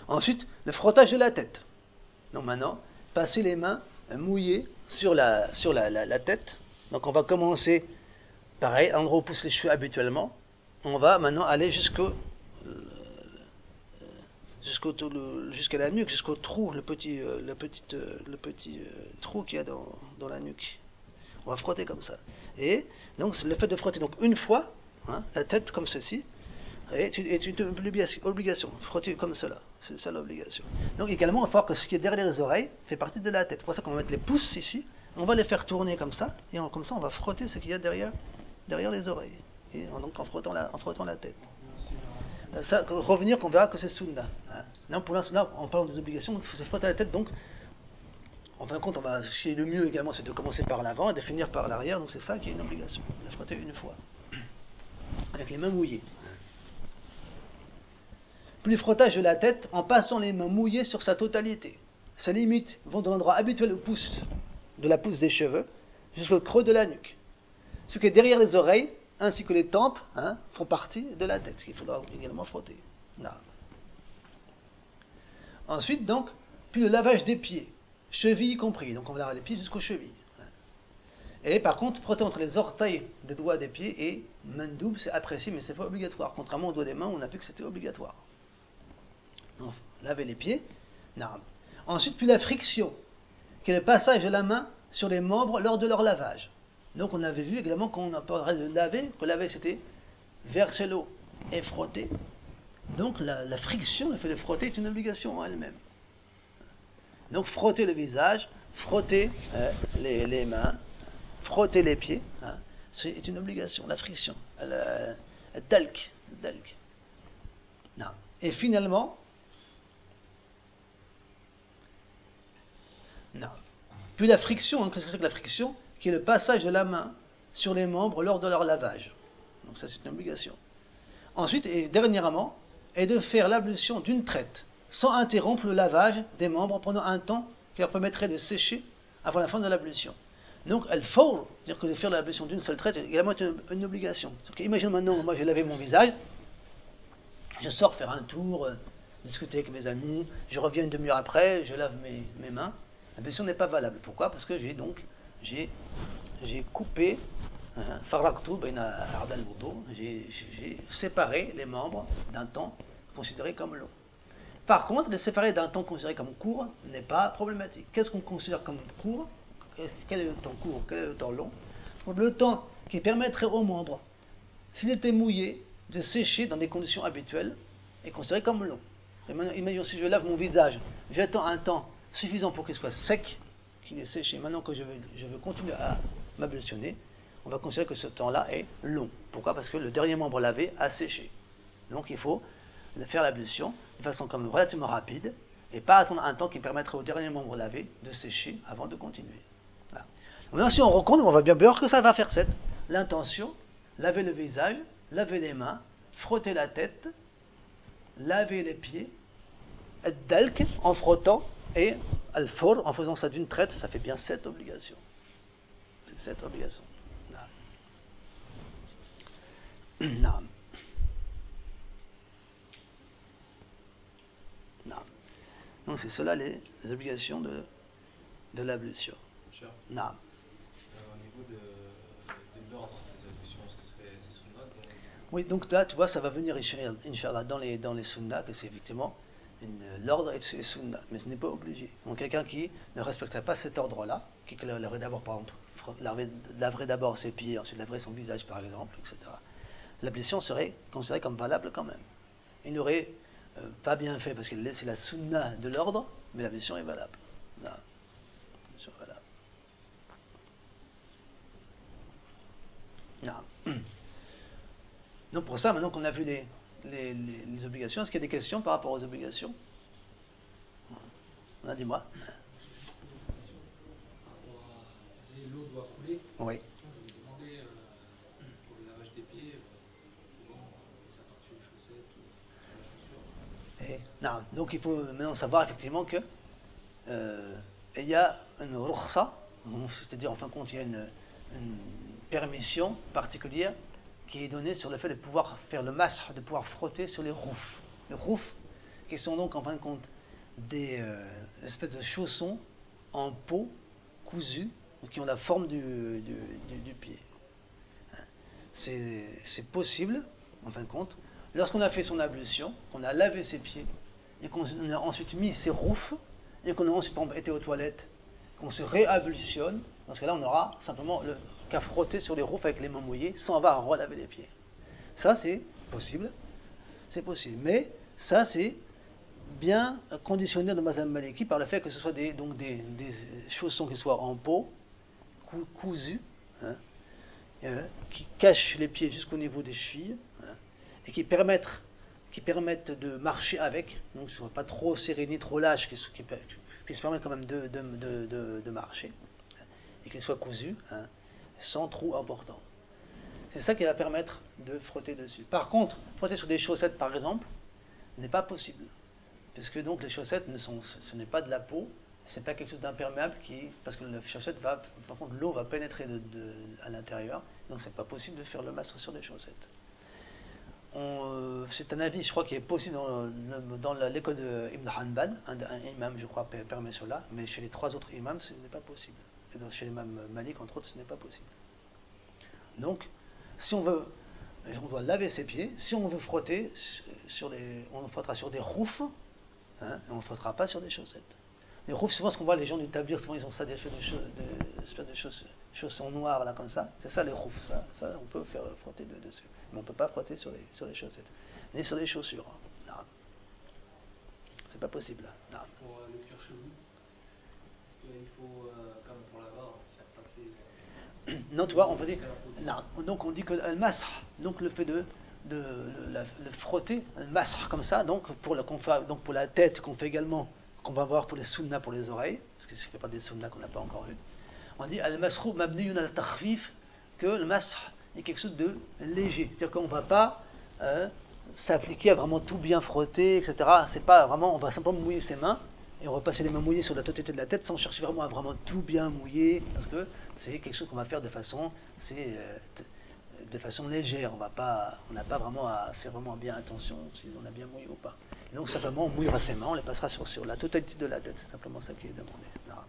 Ensuite, le frottage de la tête. Donc maintenant, passer les mains mouillées sur la tête. Donc on va commencer, pareil, à l'endroit où poussent les cheveux habituellement. On va maintenant aller jusqu'à la nuque, jusqu'au trou, le petit trou qu'il y a dans la nuque. On va frotter comme ça. Et donc le fait de frotter donc une fois, la tête comme ceci, est une obligation. Frotter comme cela, c'est ça l'obligation. Donc également, il faut voir que ce qui est derrière les oreilles fait partie de la tête. C'est pour ça qu'on va mettre les pouces ici, on va les faire tourner comme ça, et comme ça on va frotter ce qu'il y a derrière les oreilles. Et donc en frottant la tête. Ça, revenir qu'on verra que c'est sunna. Là, pour l'instant, là, en parlant des obligations, il faut se frotter la tête, donc en fin de compte, le mieux également, c'est de commencer par l'avant et de finir par l'arrière, donc c'est ça qui est une obligation. La frotter une fois, avec les mains mouillées. Puis le frottage de la tête en passant les mains mouillées sur sa totalité. Ses limites vont de l'endroit habituel de la pousse des cheveux jusqu'au creux de la nuque. Ce qui est derrière les oreilles, ainsi que les tempes, font partie de la tête, ce qu'il faudra également frotter. Là. Ensuite, donc, puis le lavage des pieds, chevilles y compris. Donc on va laver les pieds jusqu'aux chevilles. Et par contre, frotter entre les orteils des doigts des pieds et mandoub, c'est apprécié, mais c'est pas obligatoire. Contrairement aux doigts des mains, on a vu que c'était obligatoire. Donc, laver les pieds. Non. Ensuite, puis la friction, qui est le passage de la main sur les membres lors de leur lavage. Donc on avait vu également qu'on a parlé de laver, que laver c'était verser l'eau et frotter. Donc la friction, le fait de frotter est une obligation en elle-même. Donc frotter le visage, frotter les mains, frotter les pieds, c'est une obligation, la friction. Le dalk. Non. Et finalement, puis la friction, qu'est-ce que c'est que la friction? Qui est le passage de la main sur les membres lors de leur lavage. Donc ça c'est une obligation. Ensuite, et dernièrement, est de faire l'ablution d'une traite, sans interrompre le lavage des membres pendant un temps qui leur permettrait de sécher avant la fin de l'ablution. Donc, al-fawr, c'est-à-dire que de faire l'ablution d'une seule traite, est également une obligation. Imagine maintenant, moi j'ai lavé mon visage, je sors faire un tour, discuter avec mes amis, je reviens une demi-heure après, je lave mes mains, l'ablution n'est pas valable. Pourquoi? Parce que j'ai coupé, j'ai séparé les membres d'un temps considéré comme long. Par contre, les séparer d'un temps considéré comme court n'est pas problématique. Qu'est-ce qu'on considère comme court? Quel est le temps court? Quel est le temps long? Donc, le temps qui permettrait aux membres, s'il était mouillé, de sécher dans des conditions habituelles est considéré comme long. Imaginons si je lave mon visage, j'attends un temps suffisant pour qu'il soit sec, qu'il est séché. Maintenant que je veux continuer à m'ablutionner, on va considérer que ce temps-là est long. Pourquoi? Parce que le dernier membre lavé a séché. Donc il faut faire l'ablution de façon comme relativement rapide et pas attendre un temps qui permettrait au dernier membre lavé de sécher avant de continuer. Voilà. Maintenant, si on recompte, on va bien voir que ça va faire 7. L'intention, laver le visage, laver les mains, frotter la tête, laver les pieds, dalk en frottant et al-fawr en faisant ça d'une traite, ça fait bien 7 obligations. C'est 7 obligations. Non. Donc c'est cela les obligations de l'ablution. Non. Au niveau de l'ordre des ablutions, est-ce que c'est sunnah? Oui, donc là tu vois ça va venir Inch'Allah dans les sunnahs que c'est effectivement l'ordre est sunnah, mais ce n'est pas obligé. Donc quelqu'un qui ne respecterait pas cet ordre-là, qui laverait d'abord par exemple, laverait d'abord ses pieds, ensuite laverait son visage par exemple, etc. L'ablution serait considérée comme valable quand même. Il n'aurait pas bien fait parce que c'est la sunna de l'ordre, mais l'ablution est valable. L'ablution est valable. Non. Donc pour ça, maintenant qu'on a vu les obligations, est-ce qu'il y a des questions par rapport aux obligations? Dis-moi. L'eau doit couler. Oui. Je me demandais pour le lavage des pieds, ça part-tu aux chaussettes ou la chaussure? Non. Donc il faut maintenant savoir effectivement que il y a une rukhsa, c'est-à-dire en fin de compte il y a une permission particulière qui est donnée sur le fait de pouvoir faire le mash, de pouvoir frotter sur les roufs. Le rouf qui sont donc en fin de compte des espèces de chaussons en peau cousus, qui ont la forme du pied. C'est possible, en fin de compte, lorsqu'on a fait son ablution, qu'on a lavé ses pieds, et qu'on a ensuite mis ses roufs, et qu'on a ensuite été aux toilettes, qu'on se réablutionne, dans ce cas-là, on aura simplement qu'à frotter sur les roufs avec les mains mouillées, sans avoir à relaver les pieds. Ça, c'est possible. C'est possible. Mais ça, c'est bien conditionné dans Mazhab Maliki par le fait que ce soit des chaussons qui soient en peau, cousus, hein, qui cachent les pieds jusqu'au niveau des chevilles, hein, et qui permettent de marcher avec, donc ce ne soit pas trop serré ni trop lâche, qui se permettent quand même de marcher, et qu'ils soient cousus, hein, sans trou important. C'est ça qui va permettre de frotter dessus. Par contre, frotter sur des chaussettes par exemple, n'est pas possible. Parce que donc les chaussettes, ce n'est pas de la peau, c'est pas quelque chose d'imperméable parce que la chaussette par contre l'eau va pénétrer à l'intérieur, donc c'est pas possible de faire le mastre sur des chaussettes. C'est un avis, je crois, qui est possible dans l'école de Ibn Hanbal, un imam, je crois, permet cela, mais chez les 3 autres imams, ce n'est pas possible. Et donc, chez l'imam Malik, entre autres, ce n'est pas possible. Donc, si on doit laver ses pieds. Si on veut frotter, on frottera sur des roufs, hein, et on ne frottera pas sur des chaussettes. Les roufs, souvent, ce qu'on voit les gens du tablir, souvent ils ont ça, des espèces de chaussons noirs, là, comme ça. C'est ça les roufs, ça on peut faire frotter dessus. Mais on ne peut pas frotter sur les chaussettes. Ni sur les chaussures. Non. C'est pas possible. Non. Pour le cuir chevelu, est-ce qu'il faut, comme pour la barre, faire passer. Non, tu vois, on peut dire. Non, donc on dit que le masr, donc le fait de le frotter, le masr comme ça, donc pour la tête qu'on fait également, qu'on va voir pour les sunnas pour les oreilles, parce que ce ne fait pas des sunnas qu'on n'a pas encore vu. On dit al-masrou mabniyun al-takhfif, que le masr est quelque chose de léger, c'est-à-dire qu'on ne va pas s'appliquer à vraiment tout bien frotter, etc. C'est pas vraiment, on va simplement mouiller ses mains. Et on va passer les mains mouillées sur la totalité de la tête sans chercher vraiment à vraiment tout bien mouiller, parce que c'est quelque chose qu'on va faire de façon légère. On n'a pas vraiment à faire vraiment bien attention si on a bien mouillé ou pas. Et donc simplement on mouillera ses mains, on les passera sur la totalité de la tête. C'est simplement ça qui est demandé. Voilà.